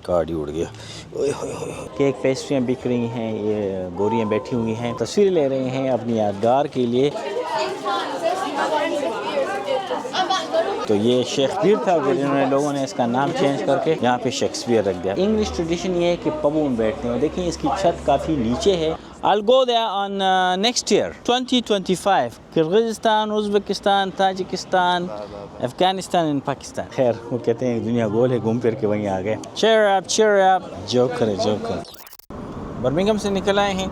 Card ही उड़ गया। Cake पेस्ट्रियाँ बिक रही हैं, ये गोरियाँ बैठी हुई हैं, तस्वीरें ले रहे हैं अपनी यादगार के लिए। तो ये शेक्सपियर था, जिन्होंने लोगों ने इसका नाम चेंज करके यहाँ पे शेक्सपियर रख दिया। इंग्लिश ट्रेडिशन ये है कि पबों में बैठते हैं। देखिए इसकी छत काफ़ी नीचे है। I'll go there on next year 2025 Kyrgyzstan, Uzbekistan, Tajikistan, Afghanistan and Pakistan. खैर वो कहते हैं दुनिया गोल है, घूम फिर के वहीं आ गए। cheer up जोक करें। बर्मिंघम से निकल आए हैं।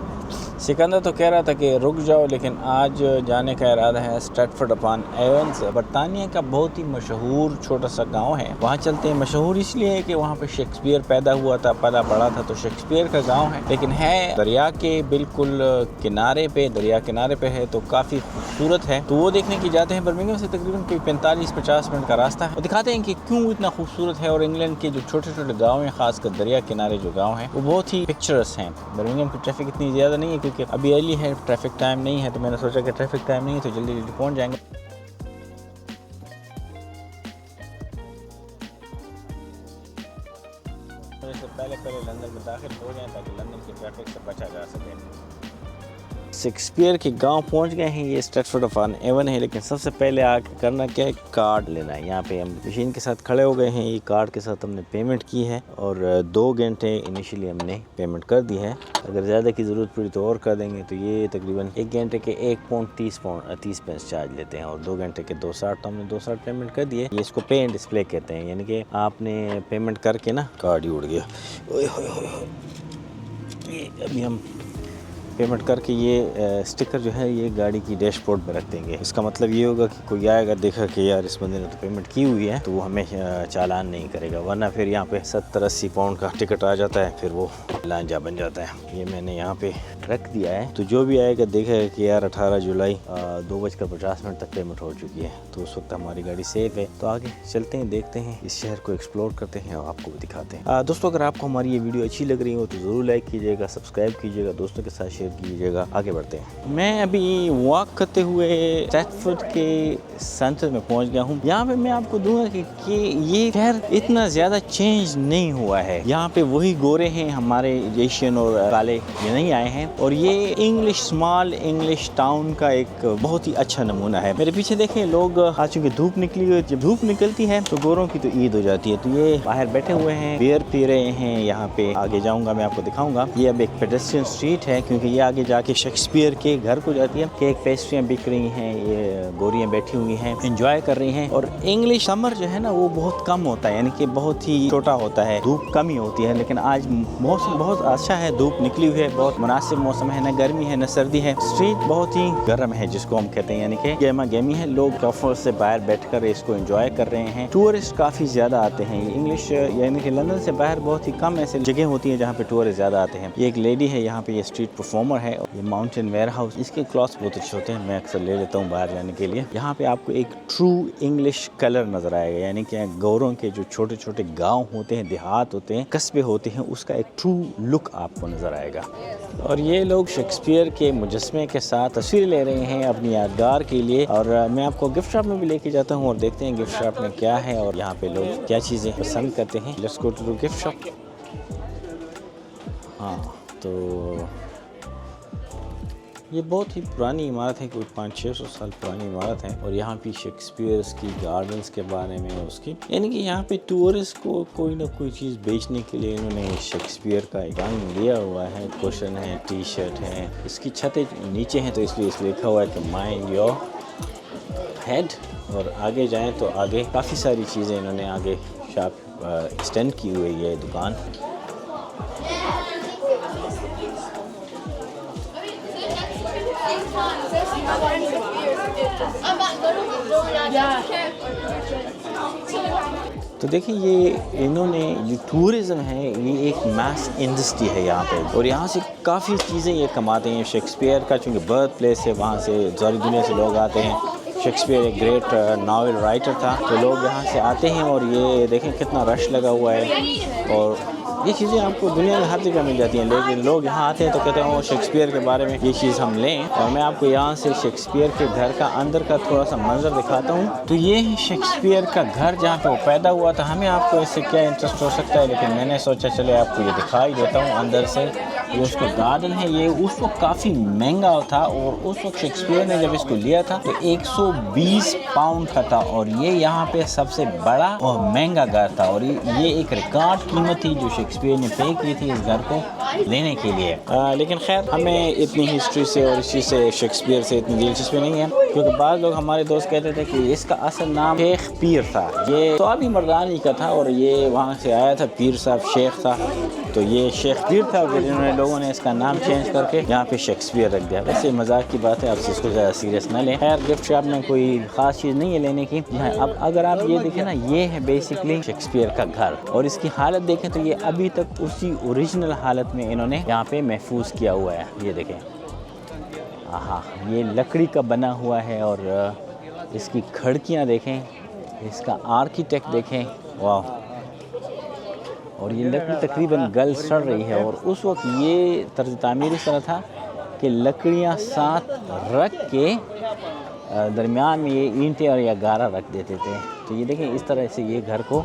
सिकंदर तो कह रहा था कि रुक जाओ, लेकिन आज जाने का इरादा है स्ट्रैटफोर्ड अपॉन एवन से। बरतानिया का बहुत ही मशहूर छोटा सा गांव है, वहाँ चलते हैं। मशहूर इसलिए है कि वहाँ पे शेक्सपियर पैदा हुआ था, पला बड़ा था, तो शेक्सपियर का गांव है, लेकिन है दरिया के बिल्कुल किनारे पे। दरिया किनारे पे है तो काफ़ी खूबसूरत है, तो वो देखने की जाते हैं। बर्मिंघम से तकरीबन 45-50 मिनट का रास्ता है। और दिखाते हैं कि क्यों इतना खूबसूरत है। और इंग्लैंड के जो छोटे छोटे गाँव हैं, खासकर दरिया किनारे जो गाँव हैं, वो बहुत ही पिक्चरस हैं। बर्मिंघम की ट्रैफिक इतनी ज़्यादा नहीं है क्योंकि अभी अर्ली है, ट्रैफिक टाइम नहीं है, तो मैंने सोचा कि ट्रैफिक टाइम नहीं है तो जल्दी जल्दी पहुंच जाएंगे। तो इससे पहले लंदन में दाखिल हो जाएं ताकि लंदन की ट्रैफिक से बचा जा सके। शेक्सपियर के गांव पहुंच गए हैं। ये स्ट्रैटफोर्ड अपॉन एवन है, लेकिन सबसे पहले आके करना क्या है, कार्ड लेना है। यहाँ पे हम मशीन के साथ खड़े हो गए हैं। ये कार्ड के साथ हमने पेमेंट की है और 2 घंटे इनिशियली हमने पेमेंट कर दी है। अगर ज़्यादा की ज़रूरत पड़ी तो और कर देंगे। तो ये तकरीबन 1 घंटे के 1 पाउंड 30 पैसे चार्ज लेते हैं और 2 घंटे के 2.60, तो हमने 2.60 पेमेंट कर दिए। ये इसको पे एंड डिस्प्ले कहते हैं, यानी कि आपने पेमेंट करके ना कार्ड ही उड़ गया। ये अभी हम पेमेंट करके ये स्टिकर जो है ये गाड़ी की डैशबोर्ड पर रख देंगे। इसका मतलब ये होगा कि कोई आएगा, देखा कि यार इस बंदे ने तो पेमेंट की हुई है, तो वो हमें चालान नहीं करेगा। वरना फिर यहाँ पे 70-80 पाउंड का टिकट आ जाता है, फिर वो लांजा बन जाता है। ये मैंने यहाँ पे रख दिया है, तो जो भी आएगा देखेगा कि यार 18 जुलाई 2:50 तक पेमेंट हो चुकी है, तो उस वक्त हमारी गाड़ी सेफ है। तो आगे चलते हैं, देखते हैं, इस शहर को एक्सप्लोर करते हैं और आपको भी दिखाते हैं। दोस्तों अगर आपको हमारी ये वीडियो अच्छी लग रही हो तो ज़रूर लाइक कीजिएगा, सब्सक्राइब कीजिएगा, दोस्तों के साथ शेयर कीजिएगा। आगे बढ़ते हैं। मैं अभी वॉक करते हुए स्ट्रैटफोर्ड के सेंटर में पहुंच गया हूं। यहाँ पे मैं आपको दूंगा कि ये शहर इतना ज़्यादा चेंज नहीं हुआ है। यहाँ पे वही गोरे हैं, हमारे एशियन और काले ये नहीं आए हैं। और ये इंग्लिश स्मॉल इंग्लिश टाउन का एक बहुत ही अच्छा नमूना है। मेरे पीछे देखें लोग, आज चूँकि धूप निकली हुई है, जब धूप निकलती है तो गोरों की तो ईद हो जाती है। तो ये बाहर बैठे हुए हैं, बियर पी रहे हैं। यहाँ पे आगे जाऊँगा, मैं आपको दिखाऊँगा। ये अब एक पेडेस्ट्रियन स्ट्रीट है, क्योंकि ये आगे जाके शेक्सपियर के घर को जाती है। केक पेस्ट्रियाँ बिक रही हैं, ये गोरियाँ बैठी हुई हैं, एंजॉय कर रही हैं। और इंग्लिश समर जो है ना वो बहुत कम होता है, यानी कि बहुत ही छोटा होता है, धूप कम ही होती है। लेकिन आज मौसम बहुत अच्छा है, धूप निकली हुई है, बहुत मुनासिब मौसम है, न गर्मी है न सर्दी है। स्ट्रीट बहुत ही गर्म है, जिसको हम कहते हैं, यानी कि गेमा गेमी है। लोग कैफे से बाहर बैठकर इसको एंजॉय कर रहे हैं। टूरिस्ट काफ़ी ज़्यादा आते हैं। इंग्लिश यानी कि लंदन से बाहर बहुत ही कम ऐसे जगह होती है जहाँ पे टूरिस्ट ज़्यादा आते हैं। ये एक लेडी है यहाँ पे, ये स्ट्रीट परफॉर्मर है। ये माउंटेन वेयर हाउस, इसके क्लॉथ्स बहुत अच्छे होते हैं, मैं अक्सर ले लेता हूँ बाहर जाने के लिए। यहाँ पे आपको एक ट्रू इंग्लिश कलर नजर आएगा, यानी कि गोरों के जो छोटे छोटे गांव होते हैं, देहात होते हैं, कस्बे होते हैं, उसका एक ट्रू लुक आपको नजर आएगा। और ये लोग शेक्सपियर के मुजस्मे के साथ तस्वीर ले रहे हैं अपनी यादगार के लिए। और मैं आपको गिफ्ट शॉप में भी लेके जाता हूँ और देखते हैं गिफ्ट शॉप में क्या है और यहाँ पे लोग क्या चीज़ें पसंद करते हैं। Let's go to gift shop. हाँ, तो ये बहुत ही पुरानी इमारत है, कोई 500-600 साल पुरानी इमारत है। और यहाँ पे शेक्सपियर्स की गार्डन्स के बारे में उसकी, यानी कि यहाँ पे टूरिस्ट को कोई ना कोई चीज़ बेचने के लिए इन्होंने शेक्सपियर का एक रंग लिया हुआ है। कुशन है, टी शर्ट है, इसकी छतें नीचे हैं तो इसलिए इस लिखा हुआ है कि माइंड योर हेड। और आगे जाएँ तो आगे काफ़ी सारी चीज़ें इन्होंने आगे शॉप एक्सटेंड की हुई है, ये दुकान। तो देखिए ये इन्होंने जो टूरिज़्म है ये एक मैस इंडस्ट्री है यहाँ पे, और यहाँ से काफ़ी चीज़ें ये कमाते हैं। शेक्सपियर का चूँकि बर्थ प्लेस है, वहाँ से सारी दुनिया से लोग आते हैं। शेक्सपियर एक ग्रेट नावल राइटर था, तो लोग यहाँ से आते हैं। और ये देखें कितना रश लगा हुआ है। और ये चीज़ें आपको दुनिया में हर जगह मिल जाती हैं, लेकिन लोग यहाँ आते हैं तो कहते हैं वो शेक्सपियर के बारे में ये चीज़ हम लें। और मैं आपको यहाँ से शेक्सपियर के घर का अंदर का थोड़ा सा मंजर दिखाता हूँ। तो ये है शेक्सपियर का घर जहाँ पे वो पैदा हुआ था। हमें आपको इससे क्या इंटरेस्ट हो सकता है, लेकिन मैंने सोचा चले आपको ये दिखाई देता हूँ अंदर से। ये उसका गार्डन है, ये उस वक्त काफ़ी महंगा था और उस वक्त शेक्सपियर ने जब इसको लिया था तो 120 पाउंड का था और ये यहाँ पे सबसे बड़ा और महंगा घर था। और ये एक रिकॉर्ड कीमत थी जो शेक्सपियर ने पे की थी इस घर को लेने के लिए। लेकिन खैर हमें इतनी हिस्ट्री से और इस चीज़ से शेक्सपियर से इतनी दिलचस्पी नहीं है, क्योंकि बाद लोग हमारे दोस्त कहते थे कि इसका असल नाम शेख पीर था। ये तो अभी मर्दानी का था और ये वहाँ से आया था, पीर साहब शेख था, तो ये शेख पीर था। फिर इन्होंने लोगों ने इसका नाम चेंज करके यहाँ पे शेक्सपियर रख दिया। वैसे मजाक की बात है, आप इसको ज़्यादा सीरियस ना लें। खैर गिफ्ट शॉप में कोई ख़ास चीज़ नहीं है लेने की। अब अगर आप ये देखें ना, ये है बेसिकली शेक्सपियर का घर और इसकी हालत देखें तो ये अभी तक उसी ओरिजिनल हालत में इन्होंने यहाँ पे महफूज किया हुआ है। ये देखें, हाँ, ये लकड़ी का बना हुआ है और इसकी खिड़कियाँ देखें, इसका आर्किटेक्ट देखें, वाह। और ये लकड़ी तकरीबन गल सड़ रही है और उस वक्त ये तर्ज तामीर इस तरह था कि लकड़ियाँ साथ रख के दरमियान में ये ईंटें और या गारा रख देते थे। तो ये देखें इस तरह से ये घर को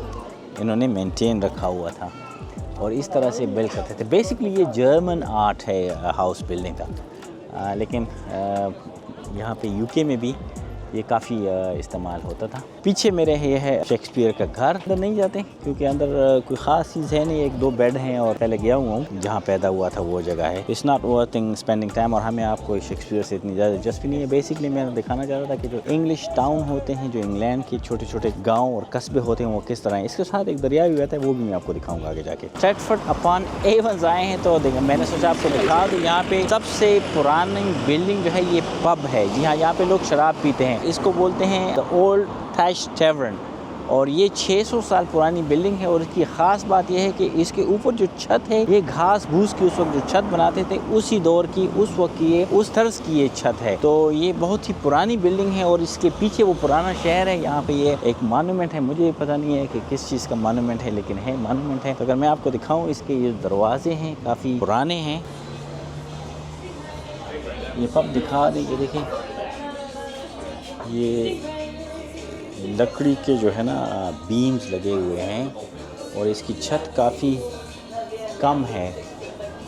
इन्होंने मेंटेन रखा हुआ था और इस तरह से बिल्ड करते थे। बेसिकली ये जर्मन आर्ट है हाउस बिल्डिंग का, लेकिन यहाँ पे यूके में भी ये काफ़ी इस्तेमाल होता था। पीछे मेरे ये है शेक्सपियर का घर। अंदर नहीं जाते क्योंकि अंदर कोई ख़ास चीज़ है नहीं, 1-2 बेड हैं और पहले गया हुआ हूँ जहाँ पैदा हुआ था वो जगह है। इट्स नॉट वर्थिंग स्पेंडिंग टाइम और हमें आपको शेक्सपियर से इतनी ज़्यादा दिलचस्पी नहीं है। बेसिकली मैं दिखाना चाह रहा था कि जो इंग्लिश टाउन होते हैं, जो इंग्लैंड के छोटे छोटे गाँव और कस्बे होते हैं वो किस तरह है। इसके साथ एक दरिया भी रहता है, वो भी मैं आपको दिखाऊँगा आगे जाके। स्ट्रैटफोर्ड अपॉन एवंस आए हैं तो मैंने सोचा आपको दिखा दूँ। यहाँ पे सबसे पुरानी बिल्डिंग जो है ये पब है। जी हाँ, यहाँ पे लोग शराब पीते हैं, इसको बोलते हैं द ओल्ड थैश टेवर्न और ये 600 साल पुरानी बिल्डिंग है। और इसकी ख़ास बात यह है कि इसके ऊपर जो छत है ये घास भूस की उस वक्त जो छत बनाते थे उसी दौर की, उस वक्त की ये उस तर्ज की ये छत है। तो ये बहुत ही पुरानी बिल्डिंग है और इसके पीछे वो पुराना शहर है। यहाँ पे ये एक मॉन्यूमेंट है, मुझे पता नहीं है कि किस चीज़ का मॉन्यूमेंट है, लेकिन है मॉन्यूमेंट है। तो अगर मैं आपको दिखाऊँ, इसके ये दरवाजे हैं काफ़ी पुराने हैं। ये पब दिखा देंगे, देखिए ये लकड़ी के जो है ना बीम्स लगे हुए हैं और इसकी छत काफ़ी कम है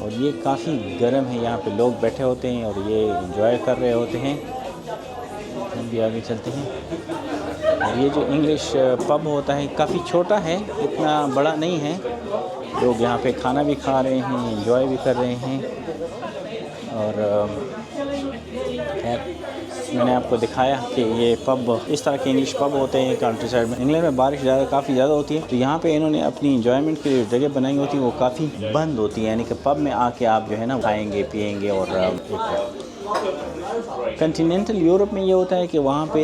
और ये काफ़ी गर्म है। यहाँ पे लोग बैठे होते हैं और ये एंजॉय कर रहे होते हैं। हम भी आगे चलते हैं। और ये जो इंग्लिश पब होता है काफ़ी छोटा है, इतना बड़ा नहीं है। लोग यहाँ पे खाना भी खा रहे हैं, एंजॉय भी कर रहे हैं। और मैंने आपको दिखाया कि ये पब इस तरह के इंग्लिश पब होते हैं कंट्री साइड में। इंग्लैंड में बारिश काफ़ी ज़्यादा होती है तो यहाँ पे इन्होंने अपनी इंजॉयमेंट की जगह बनाई होती है वो काफ़ी बंद होती है, यानी कि पब में आके आप जो है ना खाएंगे पिएंगे। और कंटिनेंटल यूरोप में ये होता है कि वहाँ पे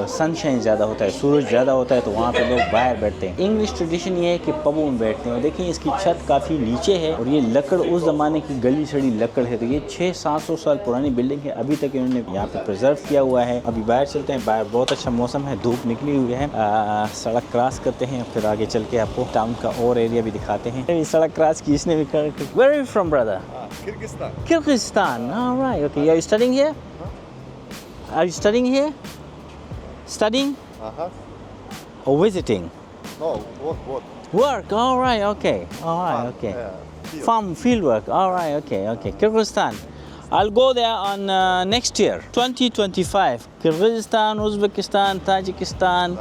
सनशाइन ज़्यादा होता है, सूरज ज़्यादा होता है तो वहाँ पे लोग बाहर बैठते हैं। इंग्लिश ट्रेडिशन ये है कि पबों में बैठते हैं। और देखिए इसकी छत काफ़ी नीचे है और ये लकड़ उस ज़माने की गली सड़ी लकड़ है। तो ये 600-700 साल पुरानी बिल्डिंग है, अभी तक इन्होंने यहाँ पे प्रिजर्व किया हुआ है। अभी बाहर चलते हैं, बाहर बहुत अच्छा मौसम है, धूप निकली हुई है। सड़क क्रॉस करते हैं, फिर आगे चल के आपको टाउन का और एरिया भी दिखाते हैं। सड़क क्रॉस की इसने भी कर। Where are you from, brother? Kyrgyzstan. Kyrgyzstan. All right. Okay. Are you studying here? Are you studying here? Studying or visiting? No, what? Work. All right. Okay. All right. Okay. Yeah. Farm field work. All right. Okay. Okay. Kyrgyzstan. I'll go there on next year, 2025. Kyrgyzstan, Uzbekistan, Tajikistan,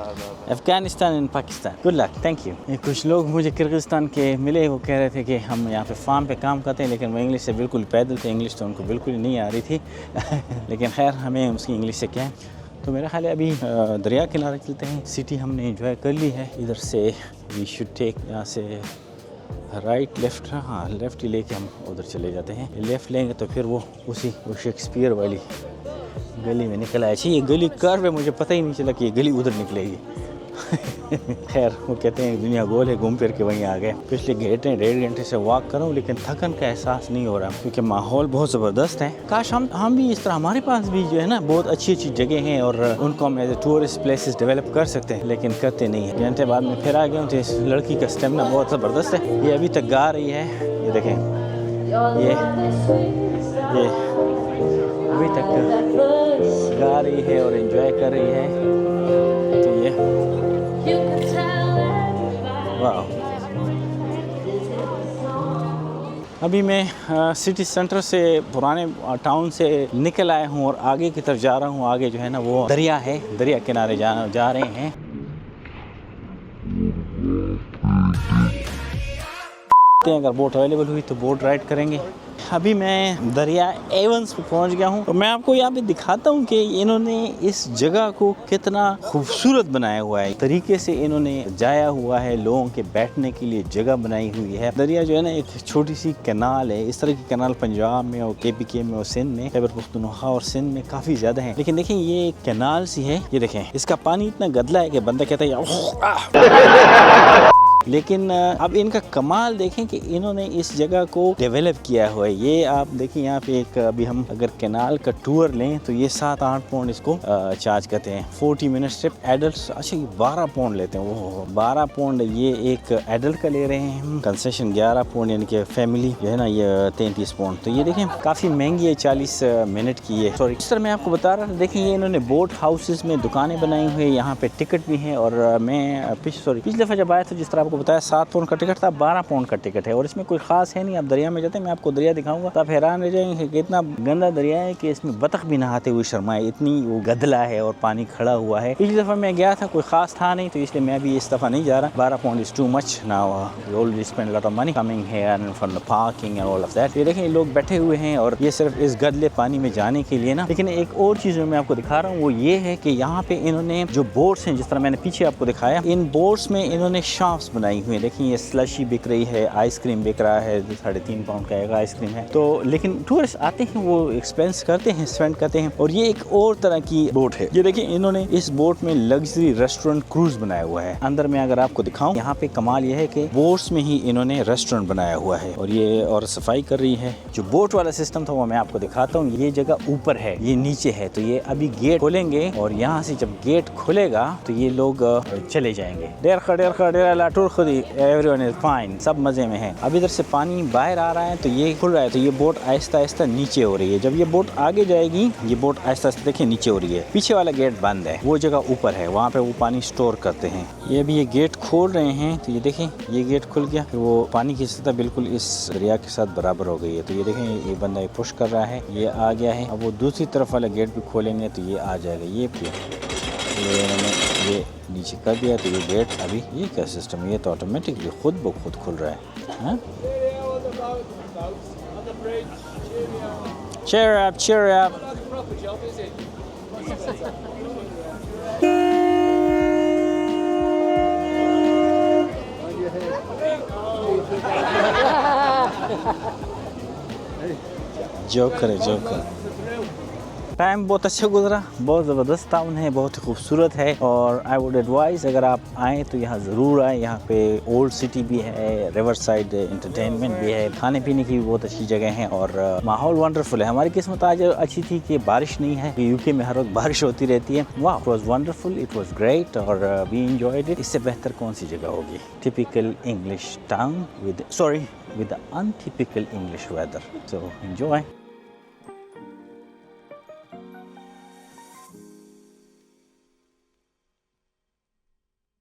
Afghanistan and Pakistan. Good luck. Thank you. कुछ लोग मुझे Kyrgyzstan के मिले, वो कह रहे थे कि हम यहाँ पे फार्म पे काम करते हैं, लेकिन वो इंग्लिश से बिल्कुल पैदल थे। इंग्लिश तो उनको बिल्कुल नहीं आ रही थी लेकिन खैर हमें उसकी इंग्लिश से क्या है। तो मेरा ख्याल है अभी दरिया किनारे चलते हैं। सिटी हमने एंजॉय कर ली है। इधर से वी शुड टेक यहाँ से राइट लेफ़्ट, हाँ लेफ़्ट ही लेके हम उधर चले जाते हैं। लेफ़्ट लेंगे तो फिर वो शेक्सपियर वाली गली में निकल आए। ये गली कर्व है, मुझे पता ही नहीं चला कि ये गली उधर निकलेगी खैर वो कहते हैं दुनिया गोल है, घूम फिर के वहीं आ गए। पिछले डेढ़ घंटे से वॉक करूँ लेकिन थकन का एहसास नहीं हो रहा क्योंकि माहौल बहुत ज़बरदस्त है। काश हम भी इस तरह, हमारे पास भी जो है ना बहुत अच्छी अच्छी जगह हैं और उनको हम as a tourist places develop कर सकते हैं, लेकिन करते नहीं है। घंटे बाद में फिर आ गया हूँ तो इस लड़की का स्टेमिना बहुत ज़बरदस्त है। ये अभी तक गा रही है, ये देखें, ये अभी तक गा रही है और एंजॉय कर रही है। तो ये वाह। अभी मैं सिटी सेंटर से, पुराने टाउन से निकल आया हूँ और आगे की तरफ जा रहा हूँ। आगे जो है ना वो दरिया है, दरिया किनारे जा रहे हैं। अगर बोट अवेलेबल हुई तो बोट राइड करेंगे। अभी मैं दरिया एवंस पे पहुंच गया हूं और मैं आपको यहाँ पे दिखाता हूँ कि इन्होंने इस जगह को कितना खूबसूरत बनाया हुआ है। तरीके से इन्होंने सजाया हुआ है, लोगों के बैठने के लिए जगह बनाई हुई है। दरिया जो है ना एक छोटी सी कैनाल है। इस तरह की कैनाल पंजाब में और KPK में और सिंध में, खैबर पख्तूनख्वा और सिंध में काफ़ी ज़्यादा है। लेकिन देखें ये एक कैनाल सी है, ये देखें इसका पानी इतना गदला है कि बंदा कहता है। लेकिन अब इनका कमाल देखें कि इन्होंने इस जगह को डेवलप किया हुआ है। ये आप देखिए यहाँ पे एक, अभी हम अगर कैनाल का टूर लें तो ये 7-8 पाउंड इसको चार्ज करते हैं। 40 मिनट ट्रिप एडल्ट, अच्छा ये 12 पाउंड लेते हैं। वो 12 पाउंड ये एक एडल्ट का ले रहे हैं हम। कंसेशन 11 पाउंड, यानी कि फैमिली जो है ना ये 33 पाउंड। तो ये देखें काफ़ी महंगी है, 40 मिनट की है। सॉरी, इस तरह मैं आपको बता रहा था। देखिए ये इन्होंने बोट हाउसेज में दुकानें बनाई हुई है, यहाँ पे टिकट भी हैं। और मैं पिछले दफ़ा जब आया था जिस तरह आपको बताया 7 पाउंड का टिकट था, 12 पाउंड का टिकट है। और इसमें कोई खास है नहीं। आप दरिया में जाते हैं, मैं आपको दरिया दिखाऊंगा तो आप हैरान रह जाएंगे कि इतना गंदा दरिया है कि इसमें बतख भी नहाते हुए शर्माए, इतनी वो गदला है और पानी खड़ा हुआ है। पिछली दफ़ा मैं गया था कोई खास था नहीं, तो इसलिए मैं भी इस दफ़ा नहीं जा रहा। 12 pound is too much now, we already spend lot of money coming here and for the parking and all of that. ये देखें लोग बैठे हुए हैं और ये सिर्फ इस गदले पानी में जाने के लिए ना। लेकिन एक और चीज़ मैं आपको दिखा रहा हूँ, वो ये है कि यहाँ पे इन्होंने जो बोट्स हैं, जिस तरह मैंने पीछे आपको दिखाया, इन बोट्स में इन्होंने शाफ्स बनाई हुई है। देखिए ये स्लशी बिक रही है, आइसक्रीम बिक रहा है, 3.5 पाउंड का एक आइसक्रीम है। तो लेकिन टूरिस्ट आते हैं, वो एक्सपेंस करते हैं, स्पेंड करते हैं। और ये एक और तरह की बोट है। ये देखिए इन्होंने इस बोट में लग्जरी रेस्टोरेंट क्रूज बनाया हुआ है। अंदर में अगर आपको दिखाऊं, यहाँ पे कमाल ये है कि बोट्स में ही इन्होंने रेस्टोरेंट बनाया हुआ है और ये और सफाई कर रही है। जो बोट वाला सिस्टम था वो मैं आपको दिखाता हूँ। ये जगह ऊपर है, ये नीचे है। तो ये अभी गेट खोलेंगे और यहाँ से जब गेट खुलेगा तो ये लोग चले जाएंगे। एवरीवन इज फाइन, सब मजे में है। अब इधर से पानी बाहर आ रहा है तो ये खुल रहा है, तो ये बोट आहिस्ता आहिस्ता नीचे हो रही है। जब ये बोट आगे जाएगी, ये बोट आहिस्ता आहिस्ता देखिए नीचे हो रही है। पीछे वाला गेट बंद है, वो जगह ऊपर है, वहाँ पे वो पानी स्टोर करते हैं। ये अभी ये गेट खोल रहे हैं तो ये देखें ये गेट खुल गया। फिर वो पानी की सतह बिल्कुल इस दरिया के साथ बराबर हो गई है। तो ये देखें ये बंदा पुश कर रहा है, ये आ गया है। अब वो दूसरी तरफ वाला गेट भी खोलेंगे तो ये आ जाएगा। ये नीचे कर दिया तो ये गेट अभी, ये क्या सिस्टम है, ये तो ऑटोमेटिकली खुद ब खुद खुल रहा है। Cheer up, cheer up. Joker. Time बहुत अच्छा गुजरा, बहुत ज़बरदस्त टाउन है, बहुत ही खूबसूरत है। और आई वुड एडवाइज़ अगर आप आएँ तो यहाँ ज़रूर आएँ। यहाँ पे ओल्ड सिटी भी है, रिवर साइड एंटरटेनमेंट भी है, खाने पीने की भी बहुत अच्छी जगह है और माहौल वंडरफुल है। हमारी किस्मत आज अच्छी थी कि बारिश नहीं है। यूके में हर वक्त बारिश होती रहती है। वाह, it was wonderful, it was great और वी एंजॉयड इट। इससे बेहतर कौन सी जगह होगी। Typical English town with untypical English weather. So enjoy.